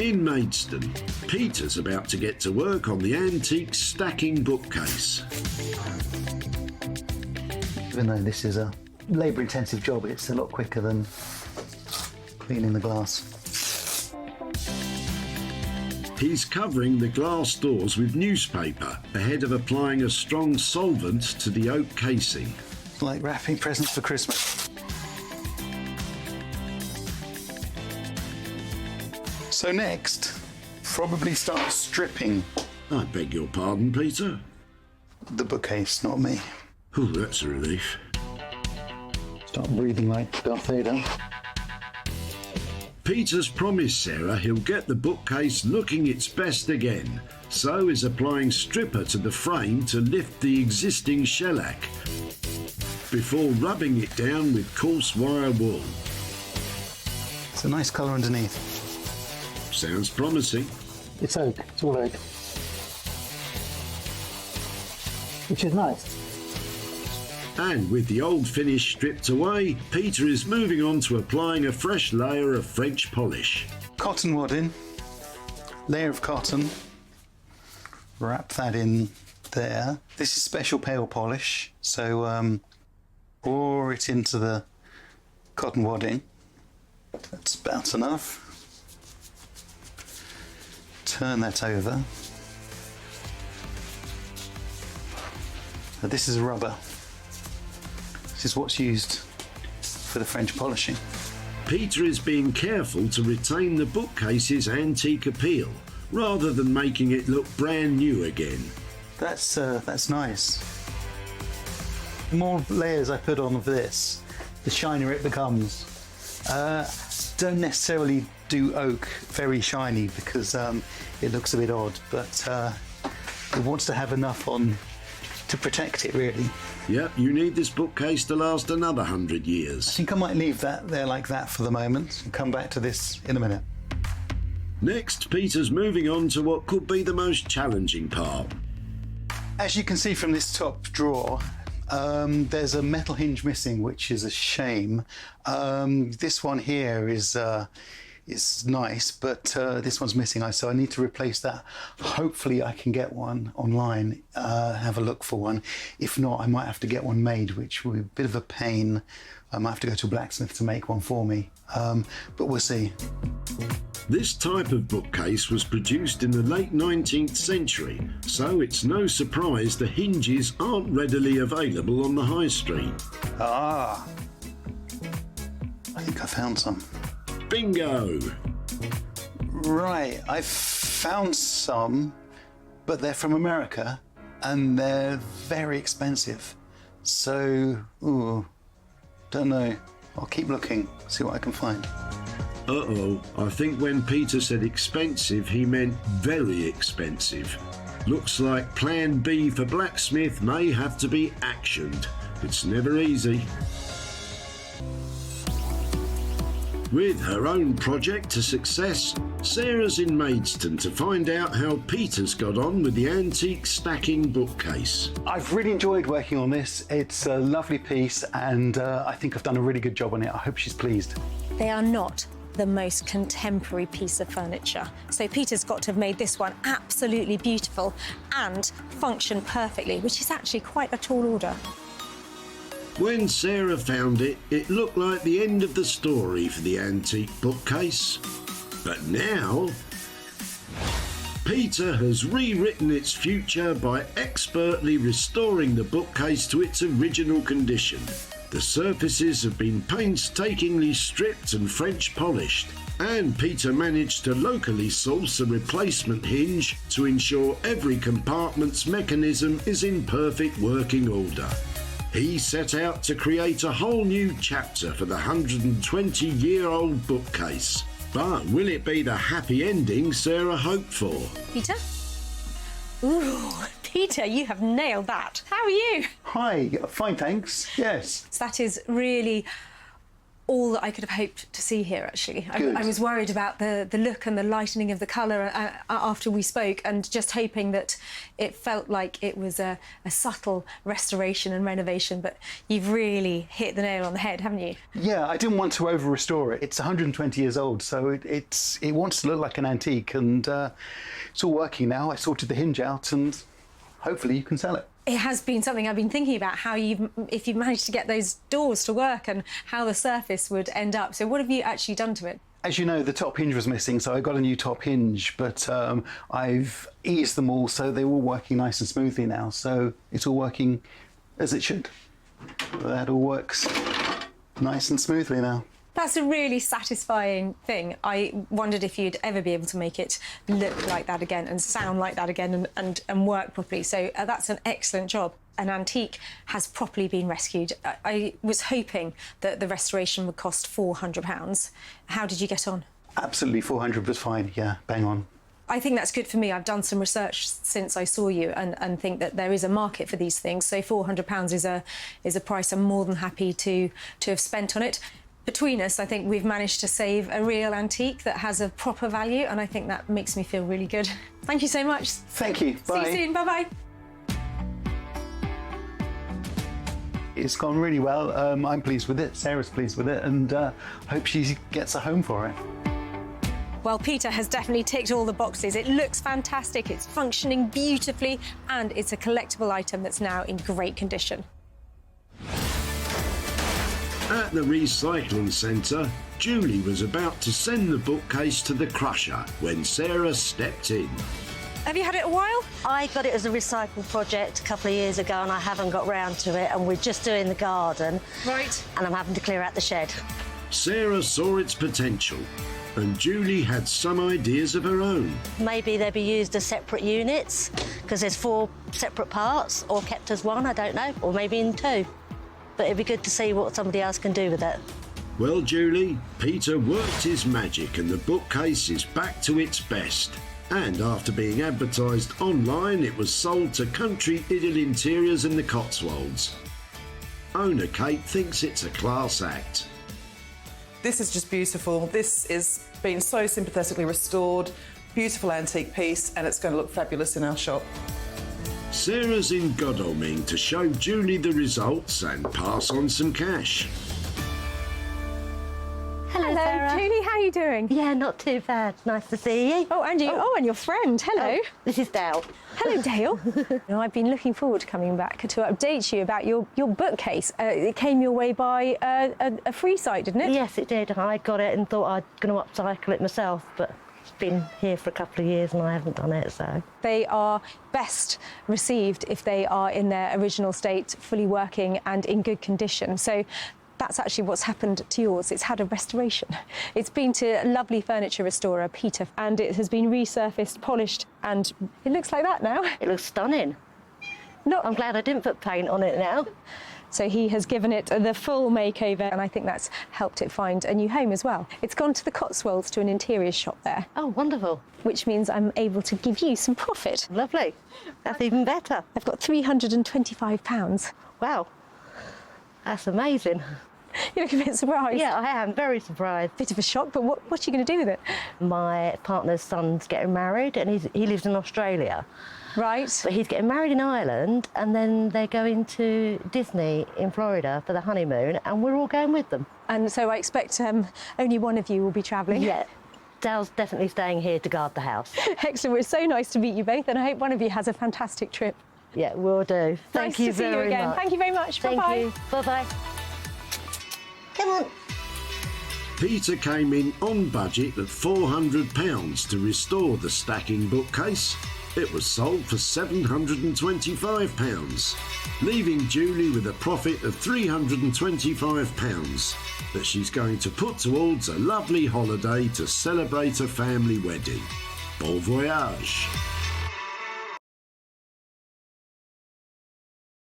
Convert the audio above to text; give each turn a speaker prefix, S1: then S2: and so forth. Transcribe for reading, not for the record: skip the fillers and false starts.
S1: In Maidstone, Peter's about to get to work on the antique stacking bookcase.
S2: Even though this is a labour-intensive job, it's a lot quicker than cleaning the glass.
S1: He's covering the glass doors with newspaper ahead of applying a strong solvent to the oak casing.
S2: It's like wrapping presents for Christmas. So next, probably start stripping.
S1: I beg your pardon, Peter?
S2: The bookcase, not me.
S1: Oh, that's a relief.
S2: Start breathing like Darth Vader.
S1: Peter's promised Sarah he'll get the bookcase looking its best again, so is applying stripper to the frame to lift the existing shellac, before rubbing it down with coarse wire wool.
S2: It's a nice colour underneath.
S1: Sounds promising.
S2: It's oak, it's all oak. Which is nice.
S1: And with the old finish stripped away, Peter is moving on to applying a fresh layer of French polish.
S2: Cotton wadding, layer of cotton, wrap that in there. This is special pale polish, so pour it into the cotton wadding. That's about enough. Turn that over. Now this is rubber. This is what's used for the French polishing.
S1: Peter is being careful to retain the bookcase's antique appeal, rather than making it look brand new again.
S2: That's nice. The more layers I put on of this, the shinier it becomes. Don't necessarily do oak very shiny because it looks a bit odd, but it wants to have enough on to protect it, really.
S1: Yep, you need this bookcase to last another 100
S2: I
S1: years.
S2: think I might leave that there like that for the moment and come back to this in a minute.
S1: Next, Peter's moving on to what could be the most challenging part.
S2: As you can see from this top drawer, there's a metal hinge missing, which is a shame. This one here is nice, but this one's missing, so I need to replace that. Hopefully I can get one online, have a look for one. If not, I might have to get one made, which will be a bit of a pain. I might have to go to a blacksmith to make one for me, but we'll see.
S1: This type of bookcase was produced in the late 19th century, so it's no surprise the hinges aren't readily available on the high street.
S2: Ah, I think I found some.
S1: Bingo!
S2: Right, I've found some, but they're from America and they're very expensive. So, don't know. I'll keep looking, see what I can find.
S1: Uh-oh, I think when Peter said expensive, he meant very expensive. Looks like Plan B for blacksmith may have to be actioned. It's never easy. With her own project to success, Sarah's in Maidstone to find out how Peter's got on with the antique stacking bookcase.
S2: I've really enjoyed working on this. It's a lovely piece and I think I've done a really good job on it. I hope she's pleased.
S3: They are not the most contemporary piece of furniture. So Peter's got to have made this one absolutely beautiful and function perfectly, which is actually quite a tall order.
S1: When Sarah found it, it looked like the end of the story for the antique bookcase. But now, Peter has rewritten its future by expertly restoring the bookcase to its original condition. The surfaces have been painstakingly stripped and French polished, and Peter managed to locally source a replacement hinge to ensure every compartment's mechanism is in perfect working order. He set out to create a whole new chapter for the 120-year-old bookcase. But will it be the happy ending Sarah hoped for?
S3: Peter? Ooh, Peter, you have nailed that. How are you?
S2: Hi, fine, thanks. Yes.
S3: So that is really all that I could have hoped to see here, actually. I was worried about the look and the lightening of the colour after we spoke, and just hoping that it felt like it was a subtle restoration and renovation, but you've really hit the nail on the head, haven't you?
S2: Yeah, I didn't want to over-restore it. It's 120 years old, so it wants to look like an antique, and it's all working now. I sorted the hinge out, and hopefully you can sell it.
S3: It has been something I've been thinking about, if you've managed to get those doors to work and how the surface would end up. So what have you actually done to it?
S2: As you know, the top hinge was missing, so I got a new top hinge, but I've eased them all so they're all working nice and smoothly now. So it's all working as it should. That all works nice and smoothly now.
S3: That's a really satisfying thing. I wondered if you'd ever be able to make it look like that again and sound like that again and work properly. So that's an excellent job. An antique has properly been rescued. I was hoping that the restoration would cost £400. How did you get on?
S2: Absolutely, 400 was fine. Yeah, bang on.
S3: I think that's good for me. I've done some research since I saw you and think that there is a market for these things. So £400 is a price I'm more than happy to have spent on it. Between us, I think we've managed to save a real antique that has a proper value, and I think that makes me feel really good. Thank you so much.
S2: Thank you. Bye.
S3: See you soon. Bye-bye.
S2: It's gone really well. I'm pleased with it. Sarah's pleased with it, and hope she gets a home for it.
S3: Well, Peter has definitely ticked all the boxes. It looks fantastic, it's functioning beautifully, and it's a collectible item that's now in great condition.
S1: At the recycling centre, Julie was about to send the bookcase to the crusher when Sarah stepped in.
S3: Have you had it a while?
S4: I got it as a recycle project a couple of years ago, and I haven't got round to it, and we're just doing the garden.
S3: Right.
S4: And I'm having to clear out the shed.
S1: Sarah saw its potential, and Julie had some ideas of her own.
S4: Maybe they'd be used as separate units, because there's 4 separate parts, or kept as one, I don't know, or maybe in 2. But it'd be good to see what somebody else can do with it.
S1: Well, Julie, Peter worked his magic and the bookcase is back to its best. And after being advertised online, it was sold to Country Idyll Interiors in the Cotswolds. Owner Kate thinks it's a class act.
S5: This is just beautiful. This is been so sympathetically restored, beautiful antique piece, and it's going to look fabulous in our shop.
S1: Sarah's in Godalming to show Julie the results and pass on some cash.
S4: Hello, Sarah.
S3: Julie, how are you doing?
S4: Yeah, not too bad. Nice to see you.
S3: Oh, and you. Oh, and your friend. Hello.
S4: Oh, this is Dale.
S3: Hello, Dale. I've been looking forward to coming back to update you about your bookcase. It came your way by a free site, didn't it?
S4: Yes, it did. I got it and thought I'd going to upcycle it myself, but it's been here for a couple of years and I haven't done it, so.
S3: They are best received if they are in their original state, fully working and in good condition. So that's actually what's happened to yours. It's had a restoration. It's been to a lovely furniture restorer, Peter, and it has been resurfaced, polished, and it looks like that now.
S4: It looks stunning.
S3: No,
S4: I'm glad I didn't put paint on it now.
S3: So he has given it the full makeover, and I think that's helped it find a new home as well. It's gone to the Cotswolds to an interiors shop there.
S4: Oh, wonderful.
S3: Which means I'm able to give you some profit.
S4: Lovely. That's even better.
S3: I've got £325.
S4: Wow. That's amazing.
S3: You look a bit surprised.
S4: Yeah, I am very surprised.
S3: Bit of a shock, but what are you going to do with it?
S4: My partner's son's getting married and he lives in Australia.
S3: Right.
S4: But he's getting married in Ireland and then they're going to Disney in Florida for the honeymoon and we're all going with them.
S3: And so I expect only one of you will be travelling.
S4: Yeah. Dale's definitely staying here to guard the house.
S3: Excellent. Well, it's so nice to meet you both and I hope one of you has a fantastic trip.
S4: Yeah, will do. Thank you very much.
S3: Nice to see you again. Thank you very much.
S4: Thank
S3: Bye-bye.
S4: you. Bye-bye. Come on.
S1: Peter came in on budget at £400 to restore the stacking bookcase. It was sold for £725, leaving Julie with a profit of £325 that she's going to put towards a lovely holiday to celebrate a family wedding. Bon voyage.